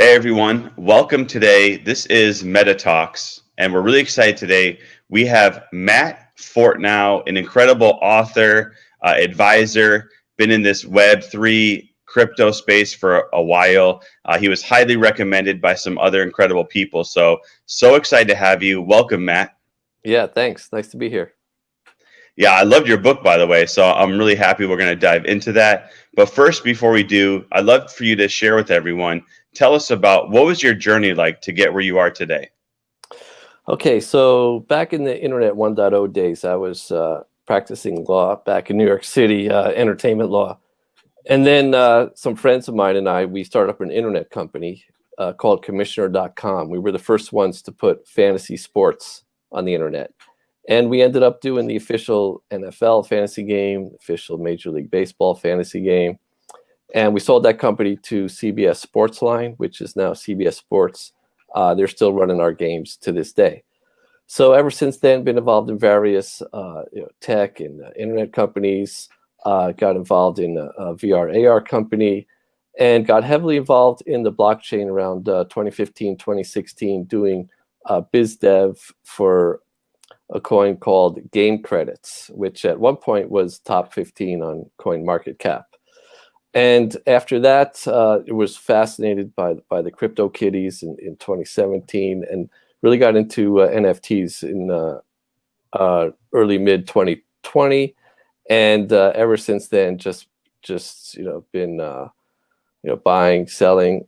Hey everyone, welcome today. This is Meta Talks, and we're really excited today. We have Matt Fortnow, an incredible author, advisor, been in this Web3 crypto space for a while. He was highly recommended by some other incredible people. So excited to have you. Welcome, Matt. Yeah, thanks. Nice to be here. Yeah, I loved your book, by the way. So I'm really happy we're going to dive into that. But first, before we do, I'd love for you to share with everyone. Tell us about what was your journey like to get where you are today? Okay, so back in the Internet 1.0 days, I was practicing law back in New York City, entertainment law. And then some friends of mine and we started up an internet company called Commissioner.com. We were the first ones to put fantasy sports on the internet. And we ended up doing the official NFL fantasy game, official Major League Baseball fantasy game. And we sold that company to CBS Sportsline, which is now CBS Sports. They're still running our games to this day. So ever since then, been involved in various tech and internet companies. Got involved in a VR AR company, and got heavily involved in the blockchain around 2015, 2016, doing biz dev for a coin called Game Credits, which at one point was top 15 on CoinMarketCap. And after that, it was fascinated by the crypto kitties in 2017, and really got into NFTs in early mid 2020, and ever since then, just been buying, selling,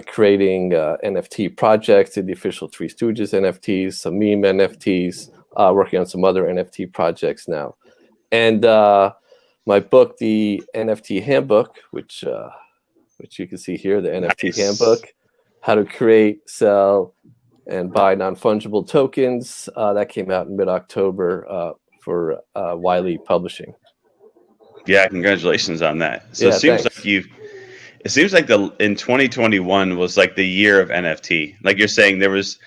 creating NFT projects in the official Three Stooges NFTs, some meme NFTs, working on some other NFT projects now, and my book, the NFT Handbook, which you can see here, the NFT Handbook, how to create, sell, and buy non-fungible tokens. That came out in mid-October for Wiley Publishing. Yeah, congratulations on that. So Yeah, it seems thanks. like it seems like the in 2021 was like the year of NFT. Like you're saying, there was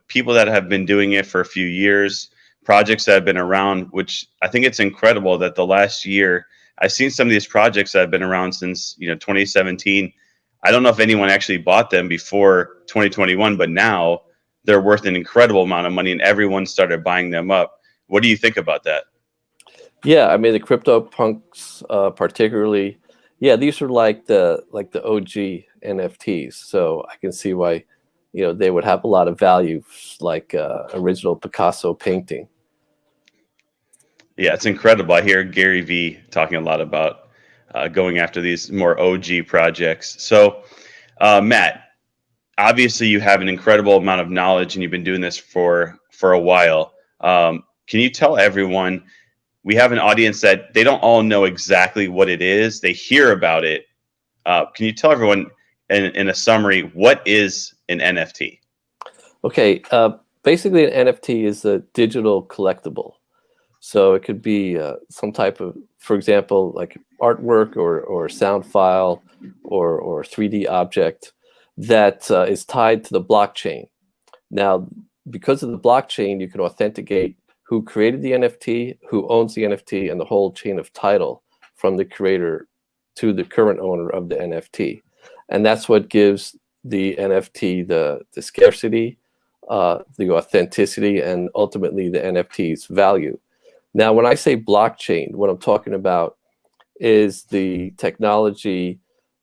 people that have been doing it for a few years, projects that have been around, which I think it's incredible that the last year I've seen some of these projects that have been around since 2017. I don't know if anyone actually bought them before 2021, but now they're worth an incredible amount of money, and everyone started buying them up. What do you think about that? Yeah, I mean the crypto punks, particularly. Yeah, these are like the OG NFTs. So I can see why, they would have a lot of value, like original Picasso painting. Yeah, it's incredible. I hear Gary Vee talking a lot about going after these more OG projects. So, Matt, obviously you have an incredible amount of knowledge, and you've been doing this for a while. Can you tell everyone? We have an audience that they don't all know exactly what it is. They hear about it. Can you tell everyone in a summary what is an NFT? Okay, basically an NFT is a digital collectible. So it could be some type of, for example, like artwork or sound file or 3D object that is tied to the blockchain. Now, because of the blockchain, you can authenticate who created the NFT, who owns the NFT, and the whole chain of title from the creator to the current owner of the NFT. And that's what gives the NFT the scarcity, the authenticity, and ultimately the NFT's value. Now, when I say blockchain, what I'm talking about is the technology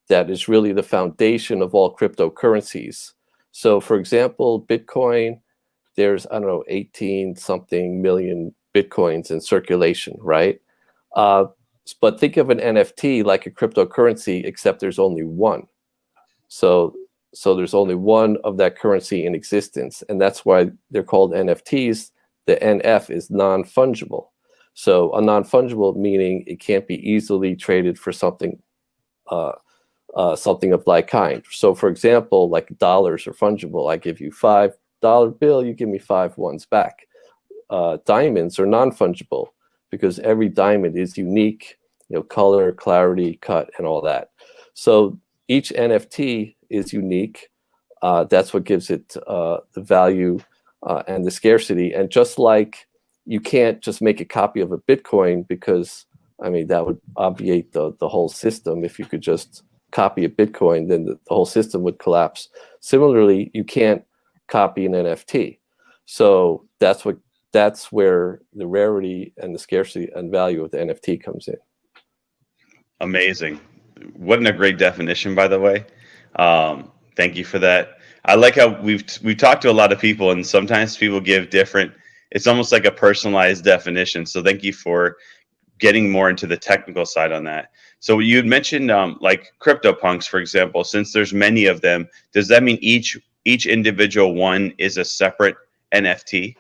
that is really the foundation of all cryptocurrencies. So, for example, Bitcoin, there's, I don't know, 18 something million Bitcoins in circulation, right? But think of an NFT like a cryptocurrency, except there's only one. So there's only one of that currency in existence, and that's why they're called NFTs. The NF is non-fungible. So a non-fungible meaning it can't be easily traded for something something of like kind. So for example, like dollars are fungible. I give you $5 bill, you give me 5 ones back. Diamonds are non-fungible because every diamond is unique, color, clarity, cut, and all that. So each NFT is unique. That's what gives it the value and the scarcity. And just like you can't just make a copy of a Bitcoin because, I mean, that would obviate the whole system if you could just copy a Bitcoin, then the whole system would collapse. Similarly, you can't copy an NFT. So that's where the rarity and the scarcity and value of the NFT comes in. Amazing. Wasn't a great definition, by the way. Thank you for that. I like how we've talked to a lot of people, and sometimes people give different. It's almost like a personalized definition. So thank you for getting more into the technical side on that. So you had mentioned like CryptoPunks, for example. Since there's many of them, does that mean each individual one is a separate NFT?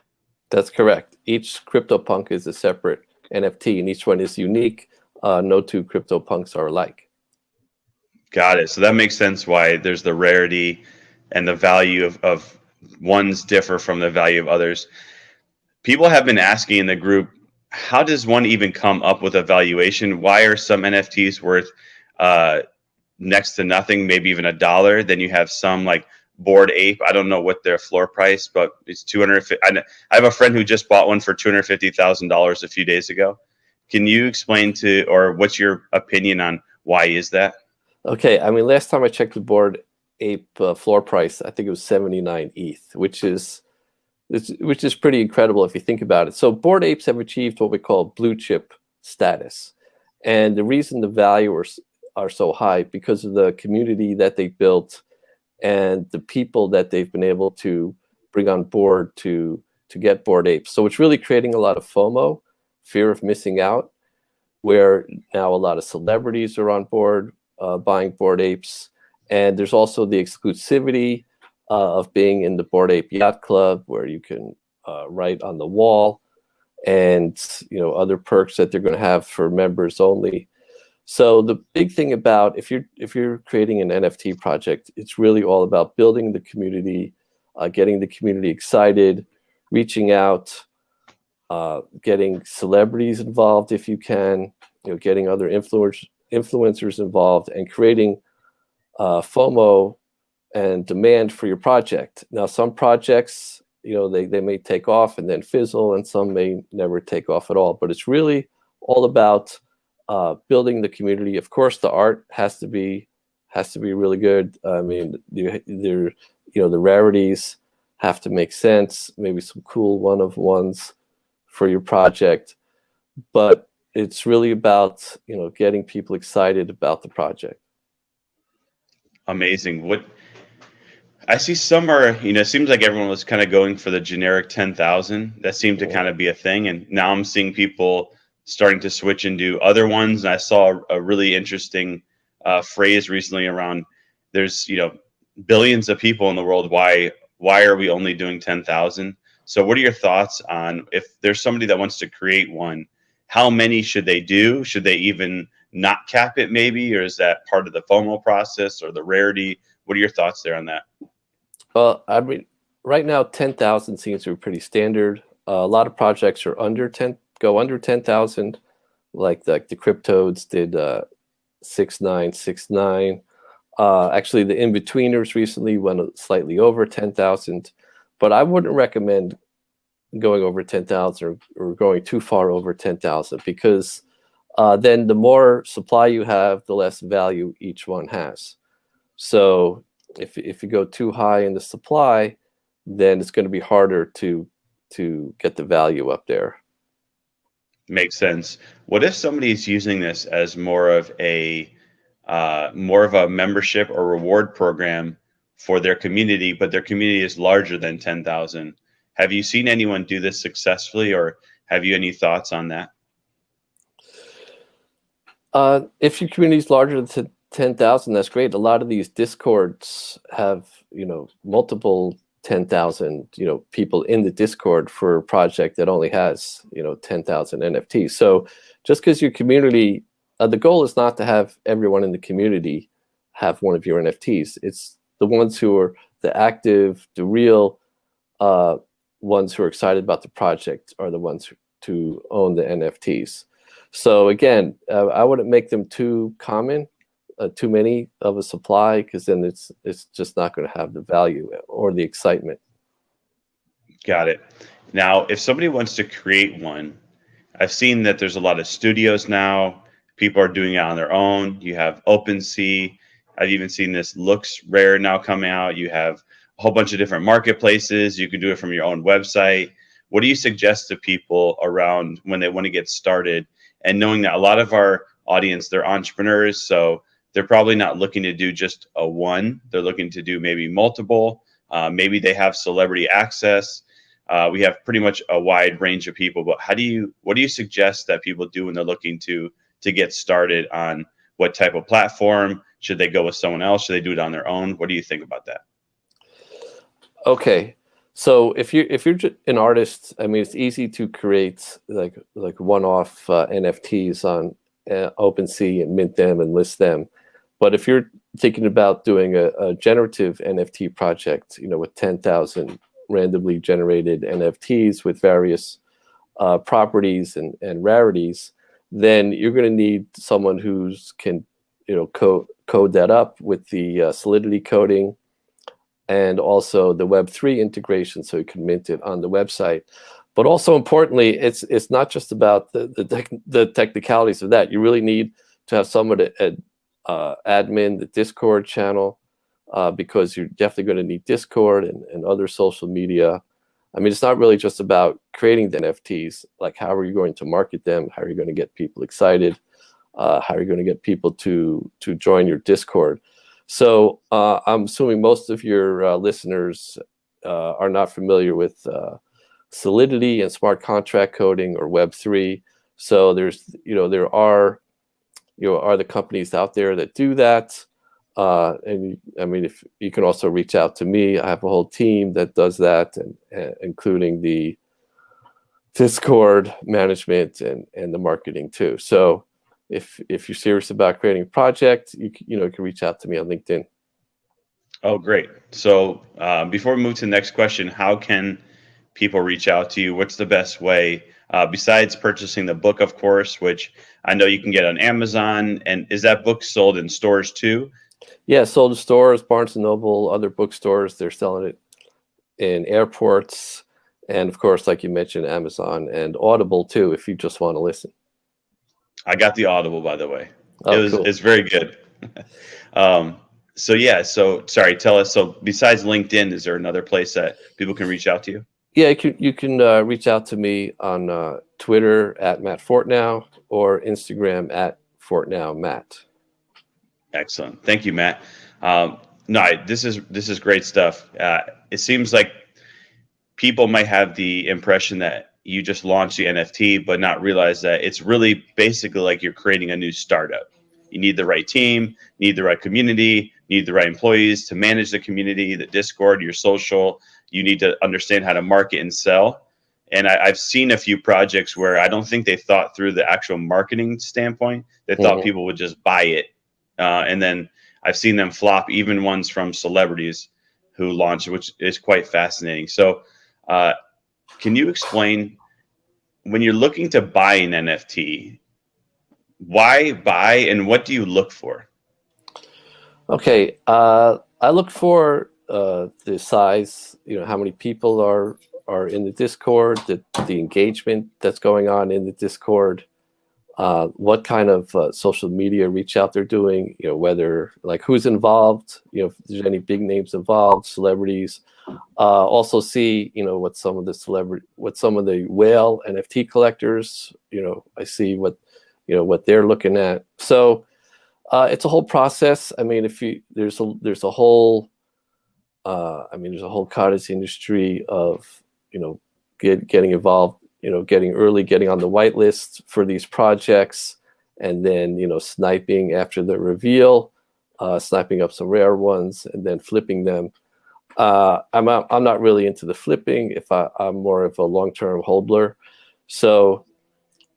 That's correct. Each CryptoPunk is a separate NFT, and each one is unique. No two CryptoPunks are alike. Got it. So that makes sense why there's the rarity and the value of ones differ from the value of others. People have been asking in the group, how does one even come up with a valuation? Why are some NFTs worth next to nothing, maybe even $1? Then you have some like Bored Ape. I don't know what their floor price, but it's 250. I have a friend who just bought one for $250,000 a few days ago. Can you explain or what's your opinion on why is that? Okay, I mean, last time I checked the Bored Ape floor price, I think it was 79 ETH, which is pretty incredible if you think about it. So Bored Apes have achieved what we call blue chip status, and the reason the value are so high because of the community that they built and the people that they've been able to bring on board to get Bored Apes. So it's really creating a lot of FOMO, fear of missing out, where now a lot of celebrities are on board buying Bored Apes. And there's also the exclusivity of being in the Bored Ape Yacht Club, where you can write on the wall, and other perks that they're going to have for members only. So the big thing about if you're creating an NFT project, it's really all about building the community, getting the community excited, reaching out, getting celebrities involved if you can, getting other influencers involved, and creating FOMO and demand for your project. Now, some projects, they may take off and then fizzle, and some may never take off at all. But it's really all about building the community. Of course, the art has to be really good. I mean, the rarities have to make sense. Maybe some cool one of ones for your project, but it's really about getting people excited about the project. Amazing. What I see some are, it seems like everyone was kind of going for the generic 10,000. That seemed to kind of be a thing. And now I'm seeing people starting to switch and do other ones. And I saw a really interesting phrase recently around there's, billions of people in the world. Why are we only doing 10,000? So what are your thoughts on if there's somebody that wants to create one, how many should they do? Should they even not cap it maybe? Or is that part of the FOMO process or the rarity? What are your thoughts there on that? Well, I mean, right now, 10,000 seems to be pretty standard. A lot of projects are go under 10,000, like the Cryptodes did 6969. Actually, the in-betweeners recently went slightly over 10,000, but I wouldn't recommend going over 10,000 or going too far over 10,000 because then the more supply you have, the less value each one has. So if you go too high in the supply, then it's going to be harder to get the value up there. Makes sense. What if somebody is using this as more of a membership or reward program for their community, but their community is larger than 10,000? Have you seen anyone do this successfully, or have you any thoughts on that? If your community is larger than 10,000, that's great. A lot of these Discords have, multiple 10,000, people in the Discord for a project that only has, 10,000 NFTs. So just because your community, the goal is not to have everyone in the community have one of your NFTs. It's the ones who are the active, the real ones who are excited about the project are the ones to own the NFTs. So again, I wouldn't make them too common. Too many of a supply, because then it's just not going to have the value or the excitement. Got it. Now, if somebody wants to create one, I've seen that there's a lot of studios now. People are doing it on their own. You have OpenSea, I've even seen this looks rare now coming out. You have a whole bunch of different marketplaces. You can do it from your own website. What do you suggest to people around when they want to get started, and knowing that a lot of our audience, they're entrepreneurs, so they're probably not looking to do just a one. They're looking to do maybe multiple. Maybe they have celebrity access. We have pretty much a wide range of people. But what do you suggest that people do when they're looking to get started on what type of platform? Should they go with someone else? Should they do it on their own? What do you think about that? Okay, so if you're an artist, I mean, it's easy to create like one-off NFTs on OpenSea and mint them and list them. But if you're thinking about doing a generative NFT project, with 10,000 randomly generated NFTs with various properties and rarities, then you're going to need someone who's can code that up with the Solidity coding, and also the Web3 integration, so you can mint it on the website. But also importantly, it's not just about the technicalities of that. You really need to have someone to admin the Discord channel, because you're definitely going to need Discord and other social media. I mean, it's not really just about creating the NFTs. Like, how are you going to market them? How are you going to get people excited? How are you going to get people to join your Discord? So I'm assuming most of your listeners are not familiar with Solidity and smart contract coding or Web3. So there are the companies out there that do that. And I mean, if you can also reach out to me, I have a whole team that does that, and including the Discord management and the marketing too. So if you're serious about creating a project, you can reach out to me on LinkedIn. Oh, great. So before we move to the next question, how can people reach out to you? What's the best way, besides purchasing the book, of course, which I know you can get on Amazon? And is that book sold in stores too? Yeah, sold in stores, Barnes & Noble, other bookstores. They're selling it in airports. And of course, like you mentioned, Amazon and Audible too, if you just want to listen. I got the Audible, by the way. Oh, cool. It's very good. So sorry, tell us. So besides LinkedIn, is there another place that people can reach out to you? Yeah, you can reach out to me on Twitter at Matt Fortnow, or Instagram at Fortnow Matt. Excellent. Thank you, Matt. This is great stuff. It seems like people might have the impression that you just launched the NFT, but not realize that it's really basically like you're creating a new startup. You need the right team, need the right community, need the right employees to manage the community, the Discord, your social. You need to understand how to market and sell. And I've seen a few projects where I don't think they thought through the actual marketing standpoint. They thought people would just buy it. And then I've seen them flop, even ones from celebrities who launched, which is quite fascinating. So can you explain, when you're looking to buy an NFT, why buy and what do you look for? Okay, I look for the size, how many people are in the Discord, the engagement that's going on in the Discord, what kind of social media reach out they're doing, whether, like, who's involved, if there's any big names involved, celebrities. Also see, what some of the whale NFT collectors, I see what they're looking at. So it's a whole process. I mean, there's a whole cottage industry of, getting involved, getting on the whitelist for these projects, and then, sniping after the reveal, sniping up some rare ones and then flipping them. I'm not really into the flipping. I'm more of a long-term holdler. So,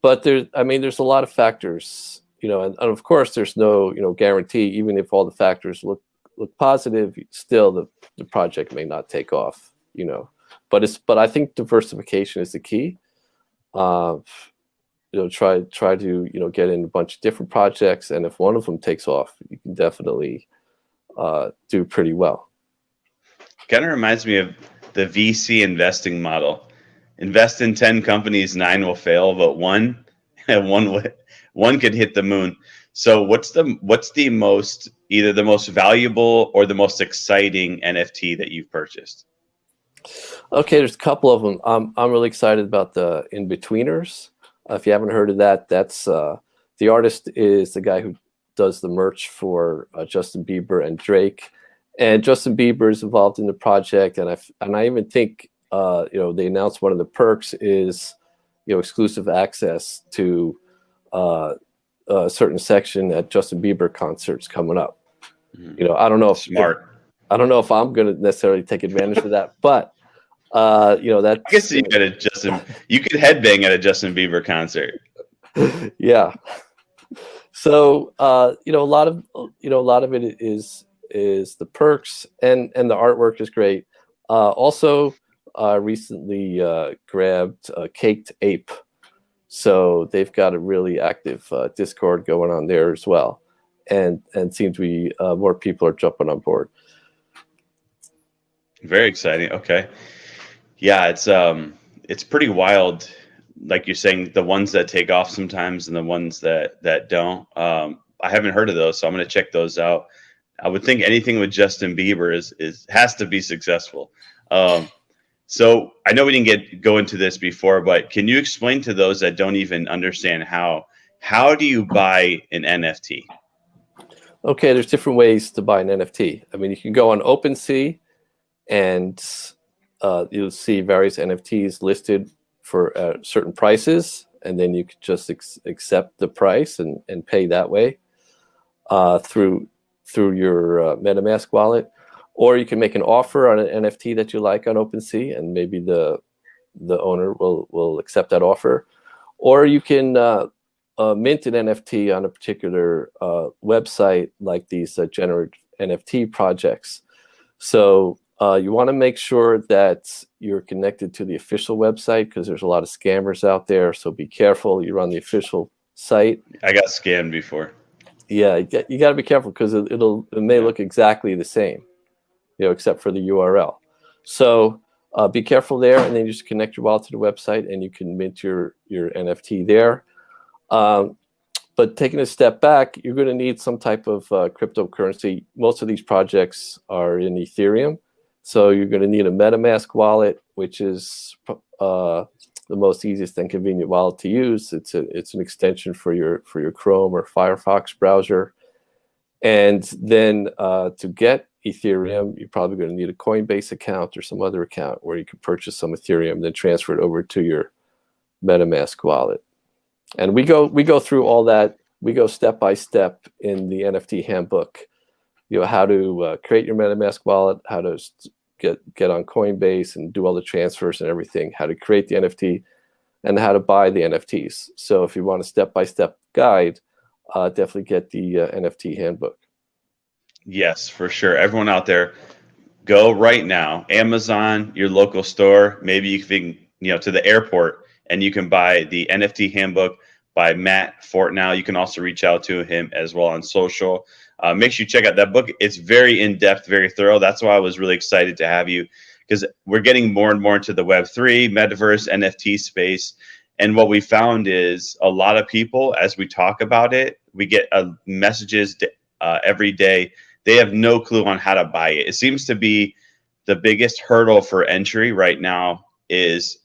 but there's a lot of factors, and of course there's no, guarantee. Even if all the factors look positive, still the project may not take off, But I think diversification is the key. Try to get in a bunch of different projects, and if one of them takes off, you can definitely do pretty well. Kind of reminds me of the VC investing model. Invest in 10 companies, 9 will fail, but one could hit the moon. So what's the most, either the most valuable or the most exciting NFT that you've purchased? Okay, there's a couple of them. I'm really excited about the In-Betweeners. If you haven't heard of that, that's the artist is the guy who does the merch for Justin Bieber and Drake. And Justin Bieber is involved in the project, and I even think they announced one of the perks is exclusive access to a certain section at Justin Bieber concerts coming up. I don't know Smart. I don't know if I'm going to necessarily take advantage of that, but that's. I guess you could headbang at a Justin Bieber concert. Yeah. So a lot of it is the perks, and the artwork is great. Also, recently grabbed Caked Ape, so they've got a really active Discord going on there as well, and seems to be more people are jumping on board. Very exciting. Okay. Yeah, it's pretty wild. Like you're saying, the ones that take off sometimes and the ones that don't. I haven't heard of those, so I'm going to check those out. I would think anything with Justin Bieber is has to be successful. So I know we didn't go into this before, but can you explain to those that don't even understand how do you buy an NFT? Okay, there's different ways to buy an NFT. I mean, you can go on OpenSea, and you'll see various NFTs listed for certain prices, and then you could just accept the price and pay that way through your MetaMask wallet. Or you can make an offer on an NFT that you like on OpenSea, and maybe the owner will accept that offer. Or you can mint an NFT on a particular website, like these generative NFT projects. So you want to make sure that you're connected to the official website, because there's a lot of scammers out there. So be careful. You're on the official site. I got scammed before. Yeah, you got to be careful, because it may look exactly the same, except for the URL. So be careful there, and then you just connect your wallet to the website, and you can mint your NFT there. But taking a step back, you're going to need some type of cryptocurrency. Most of these projects are in Ethereum. So you're going to need a MetaMask wallet, which is the most easiest and convenient wallet to use. It's an extension for your Chrome or Firefox browser. And then to get Ethereum, you're probably going to need a Coinbase account or some other account where you can purchase some Ethereum, then transfer it over to your MetaMask wallet. And we go through all that. We go step by step in the NFT handbook. How to create your MetaMask wallet, how to get on Coinbase and do all the transfers and everything, how to create the NFT, and how to buy the NFTs. So if you want a step-by-step guide, definitely get the NFT handbook. Yes, for sure. Everyone out there, go right now. Amazon, your local store, maybe you can, to the airport, and you can buy the NFT handbook by Matt Fortnow. You can also reach out to him as well on social. Make sure you check out that book. It's very in-depth, very thorough. That's why I was really excited to have you, because we're getting more and more into the Web3, metaverse, NFT space. And what we found is a lot of people, as we talk about it, we get messages every day. They have no clue on how to buy it. It seems to be the biggest hurdle for entry right now is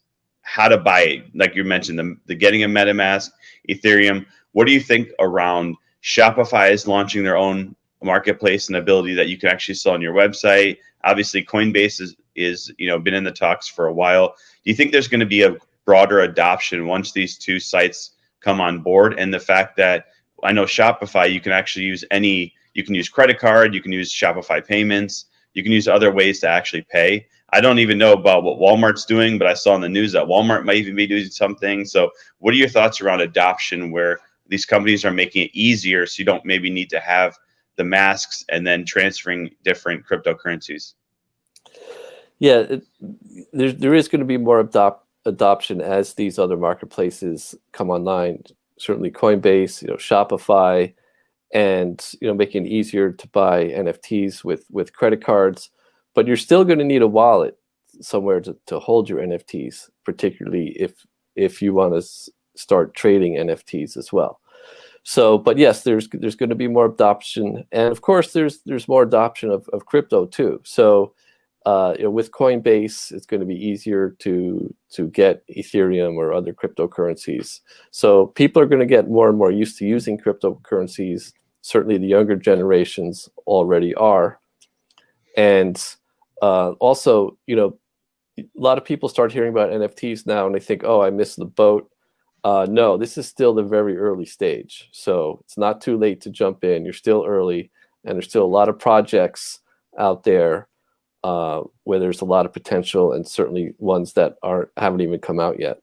how to buy it. Like you mentioned, the getting a MetaMask, Ethereum. What do you think around Shopify is launching their own marketplace and ability that you can actually sell on your website? Obviously, Coinbase is been in the talks for a while. Do you think there's going to be a broader adoption once these two sites come on board? And the fact that I know Shopify, you can actually use you can use credit card, you can use Shopify payments, you can use other ways to actually pay. I don't even know about what Walmart's doing, but I saw in the news that Walmart might even be doing something. So what are your thoughts around adoption, where these companies are making it easier so you don't maybe need to have the masks and then transferring different cryptocurrencies? Yeah, there is going to be more adoption as these other marketplaces come online. Certainly Coinbase, Shopify, and making it easier to buy NFTs with credit cards. But you're still going to need a wallet somewhere to hold your NFTs, particularly if you want to start trading NFTs as well. So, but yes, there's going to be more adoption, and of course, there's more adoption of crypto too. So, with Coinbase, it's going to be easier to get Ethereum or other cryptocurrencies. So people are going to get more and more used to using cryptocurrencies. Certainly, the younger generations already are, and also, a lot of people start hearing about NFTs now, and they think, "Oh, I missed the boat." No, this is still the very early stage, so it's not too late to jump in. You're still early, and there's still a lot of projects out there where there's a lot of potential, and certainly ones that haven't even come out yet.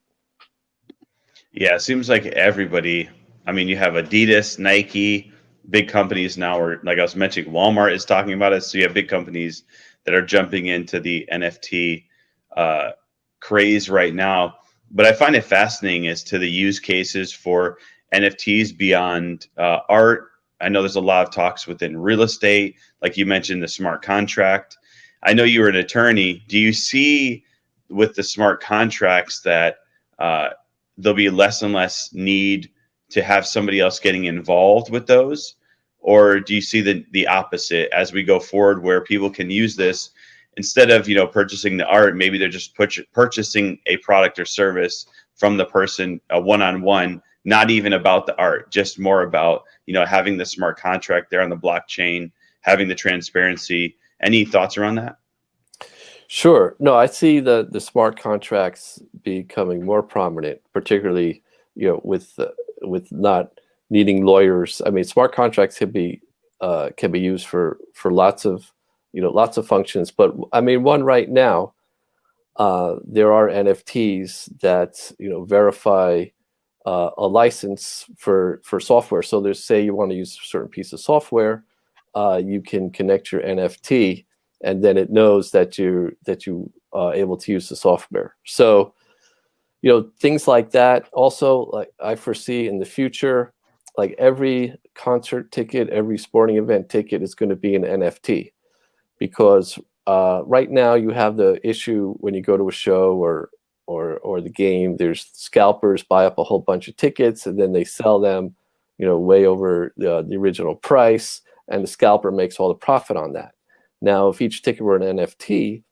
Yeah, it seems like everybody. I mean, you have Adidas, Nike, big companies now, or like I was mentioning, Walmart is talking about it. So you have big companies that are jumping into the NFT craze right now. But I find it fascinating as to the use cases for NFTs beyond art. I know there's a lot of talks within real estate, like you mentioned, the smart contract. I know you were an attorney. Do you see with the smart contracts that there'll be less and less need to have somebody else getting involved with those? Or do you see the opposite as we go forward, where people can use this instead of purchasing the art? Maybe they're just purchasing a product or service from the person one-on-one, not even about the art, just more about having the smart contract there on the blockchain, having the transparency. Any thoughts around that? Sure. No, I see the smart contracts becoming more prominent, particularly with not needing lawyers. I mean, smart contracts can be used for lots of functions. But I mean, one right now, there are NFTs that verify a license for software. So there's, say you want to use a certain piece of software, you can connect your NFT, and then it knows that you are able to use the software. So things like that. Also, like I foresee in the future, like every concert ticket, every sporting event ticket is going to be an NFT, because right now you have the issue when you go to a show or the game. There's scalpers buy up a whole bunch of tickets, and then they sell them way over the original price, and the scalper makes all the profit on that. Now, if each ticket were an NFT,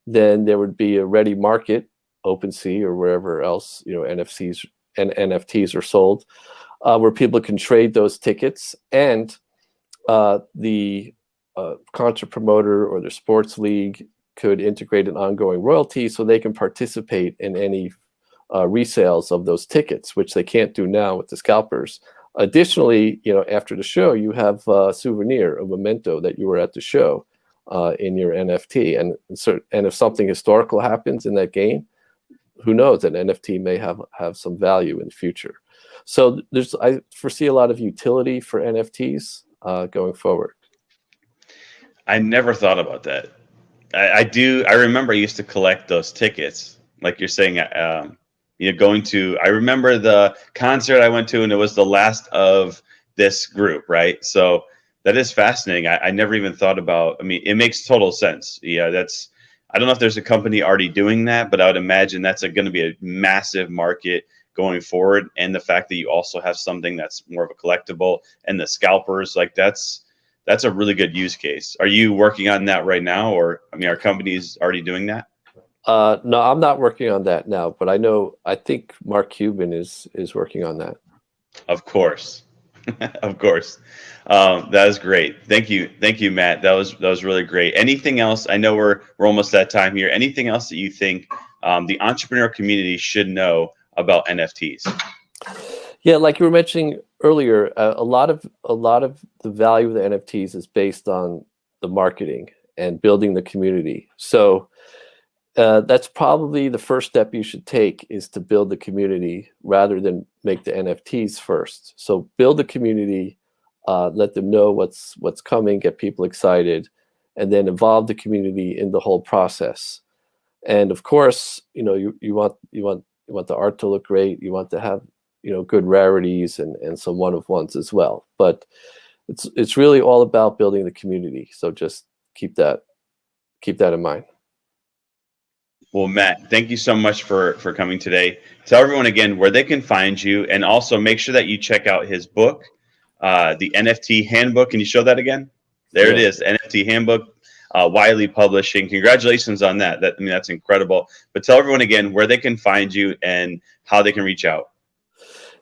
then there would be a ready market, OpenSea or wherever else NFTs are sold, where people can trade those tickets, and the concert promoter or the sports league could integrate an ongoing royalty, so they can participate in any resales of those tickets, which they can't do now with the scalpers. Additionally, after the show, you have a souvenir, a memento that you were at the show in your NFT, and if something historical happens in that game, who knows, an NFT may have some value in the future. So I foresee a lot of utility for NFTs going forward. I never thought about that. I do. I remember I used to collect those tickets, like you're saying. Going to. I remember the concert I went to, and it was the last of this group, right? So that is fascinating. I never even thought about. I mean, it makes total sense. Yeah, I don't know if there's a company already doing that, but I would imagine that's going to be a massive market going forward. And the fact that you also have something that's more of a collectible, and the scalpers, like that's a really good use case. Are you working on that right now, or are companies already doing that? No, I'm not working on that now, but I think Mark Cuban is working on that. Of course. Of course. That is great. Thank you, Matt. That was really great. Anything else? I know we're almost at time here. Anything else that you think the entrepreneur community should know about NFTs? Yeah, like you were mentioning earlier, a lot of the value of the NFTs is based on the marketing and building the community. So that's probably the first step you should take, is to build the community rather than make the NFTs first. So build the community, let them know what's coming, get people excited, and then involve the community in the whole process. And of course, you want the art to look great. You want to have good rarities and some one-of-ones as well. But it's really all about building the community. So just keep that in mind. Well, Matt, thank you so much for coming today. Tell everyone again where they can find you, and also make sure that you check out his book, the NFT handbook. Can you show that again? There it is, NFT handbook, Wiley Publishing. Congratulations on that. I mean, that's incredible. But tell everyone again where they can find you and how they can reach out.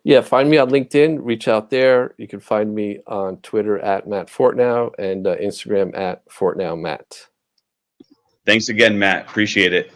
Yeah, find me on LinkedIn. Reach out there. You can find me on Twitter at Matt Fortnow and Instagram at FortnowMatt. Thanks again, Matt. Appreciate it.